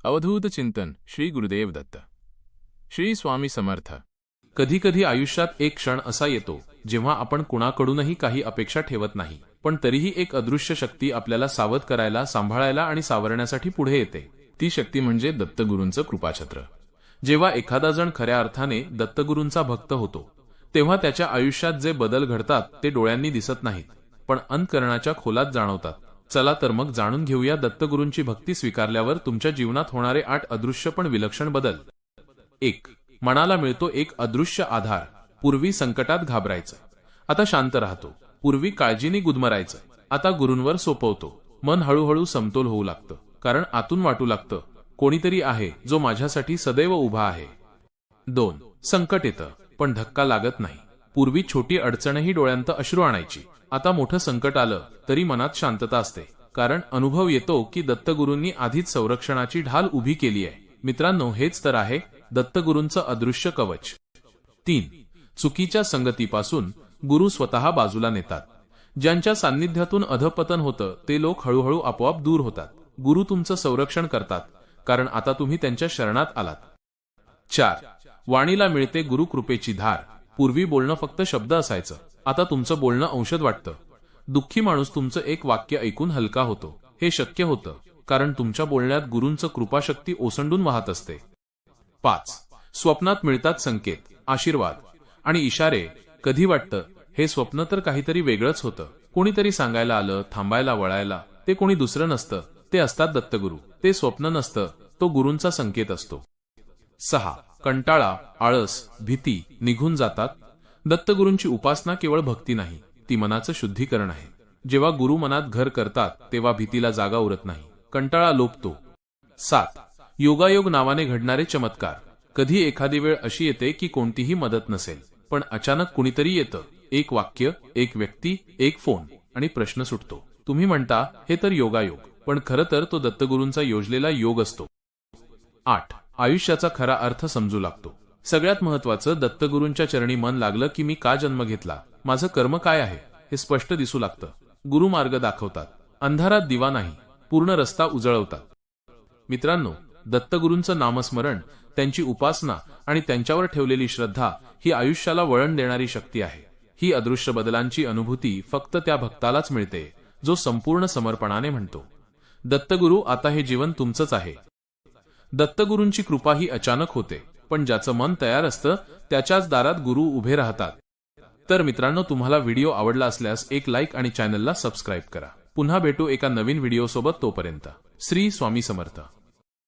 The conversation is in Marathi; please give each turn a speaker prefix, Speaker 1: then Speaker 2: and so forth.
Speaker 1: अवधूत चिंतन श्री गुरुदेव दत्त. श्री स्वामी समर्थ. कधी कधी आयुष्यात एक क्षण असा येतो जेव्हा आपण कुणाकडूनही काही अपेक्षा ठेवत नाही, पण तरीही एक अदृश्य शक्ती आपल्याला सावध करायला, सांभाळायला आणि सावरण्यासाठी पुढे येते. ती शक्ती म्हणजे दत्तगुरूंचं कृपाछत्र. जेव्हा एखादा जण खऱ्या अर्थाने दत्तगुरूंचा भक्त होतो तेव्हा त्याच्या आयुष्यात जे बदल घडतात ते डोळ्यांनी दिसत नाहीत, पण अंतःकरणाच्या खोलात जाणवतात. चला तर मग जाणून घेऊया दत्तगुरूंची भक्ती स्वीकारल्यावर तुमच्या जीवनात होणारे 8 अदृश्य पण विलक्षण बदल. 1. मनाला मिळतो एक अदृश्य आधार. पूर्वी संकटात घाबरायचं, आता शांत राहतो. पूर्वी काळजीने गुदमरायचं, आता गुरूंवर सोपवतो. मन हळूहळू समतोल होऊ लागतं, कारण आतून वाटू लागतं कोणीतरी आहे जो माझ्यासाठी सदैव उभा आहे. 2. संकट येतं पण धक्का लागत नाही. पूर्वी छोटी अडचणही डोळ्यांत अश्रू आणायची, आता मोठं संकट आलं तरी मनात शांतता असते, कारण अनुभव येतो की दत्तगुरूंनी आधीच संरक्षणाची ढाल उभी केली आहे. मित्रांनो, हेच तर आहे दत्तगुरूंचं अदृश्य कवच. 3. चुकीच्या संगतीपासून गुरु स्वतः बाजूला नेतात. ज्यांच्या सान्निध्यातून अधपतन होतं ते लोक हळूहळू आपोआप दूर होतात. गुरु तुमचं संरक्षण करतात, कारण आता तुम्ही त्यांच्या शरणात आलात. 4. वाणीला मिळते गुरुकृपेची धार. पूर्वी बोलणं फक्त शब्द असायचं, आता तुमचं बोलणं औषध वाटतं. दुःखी माणूस तुमचं एक वाक्य ऐकून हलका होतो. हे शक्य होतं कारण तुमच्या बोलण्यात गुरूंचं कृपाशक्ती ओसंडून वाहत असते. 5. स्वप्नात मिळतात संकेत, आशीर्वाद आणि इशारे. कधी वाटतं हे स्वप्न तर काहीतरी वेगळंच होतं. कोणीतरी सांगायला आलं, थांबायला, वळायला. ते कोणी दुसरं नसतं, ते असतात दत्तगुरू. ते स्वप्न नसतं, तो गुरूंचा संकेत असतो. 6. कंटाळा, आळस, भीती निघून जातात. दत्तगुरूंची उपासना केवळ भक्ती नाही, ती मनाचं शुद्धीकरण आहे. जेव्हा गुरु मनात घर करतात तेव्हा भीतीला जागा उरत नाही, कंटाळा लोपतो. 7. योगायोग नावाने घडणारे चमत्कार. कधी एखादी वेळ अशी येते की कोणतीही मदत नसेल, पण अचानक कुणीतरी येतं. एक वाक्य, एक व्यक्ती, एक फोन आणि प्रश्न सुटतो. तुम्ही म्हणता हे तर योगायोग, पण खरं तर तो दत्तगुरूंचा योजलेला योग असतो. 8. आयुष्याचा खरा अर्थ समजू लागतो. सगळ्यात महत्वाचं, दत्तगुरूंच्या चरणी मन लागलं की मी का जन्म घेतला, माझं कर्म काय आहे, हे स्पष्ट दिसू लागतं. गुरु मार्ग दाखवतात, अंधारात दिवा नाही, पूर्ण रस्ता उजळवतात. मित्रांनो, दत्तगुरूंचं नामस्मरण, त्यांची उपासना आणि त्यांच्यावर ठेवलेली श्रद्धा ही आयुष्याला वळण देणारी शक्ती आहे. ही अदृश्य बदलांची अनुभूती फक्त त्या भक्तालाच मिळते जो संपूर्ण समर्पणाने म्हणतो, दत्तगुरू आता हे जीवन तुमचंच आहे. दत्तगुरूंची कृपा ही अचानक होते, पण ज्याचं मन तयार असतं त्याच्याच दारात गुरु उभे राहतात. तर मित्रांनो, तुम्हाला व्हिडिओ आवडला असल्यास एक लाईक आणि चॅनलला सबस्क्राईब करा. पुन्हा भेटू एका नवीन व्हिडिओ सोबत. तोपर्यंत श्री स्वामी समर्थ.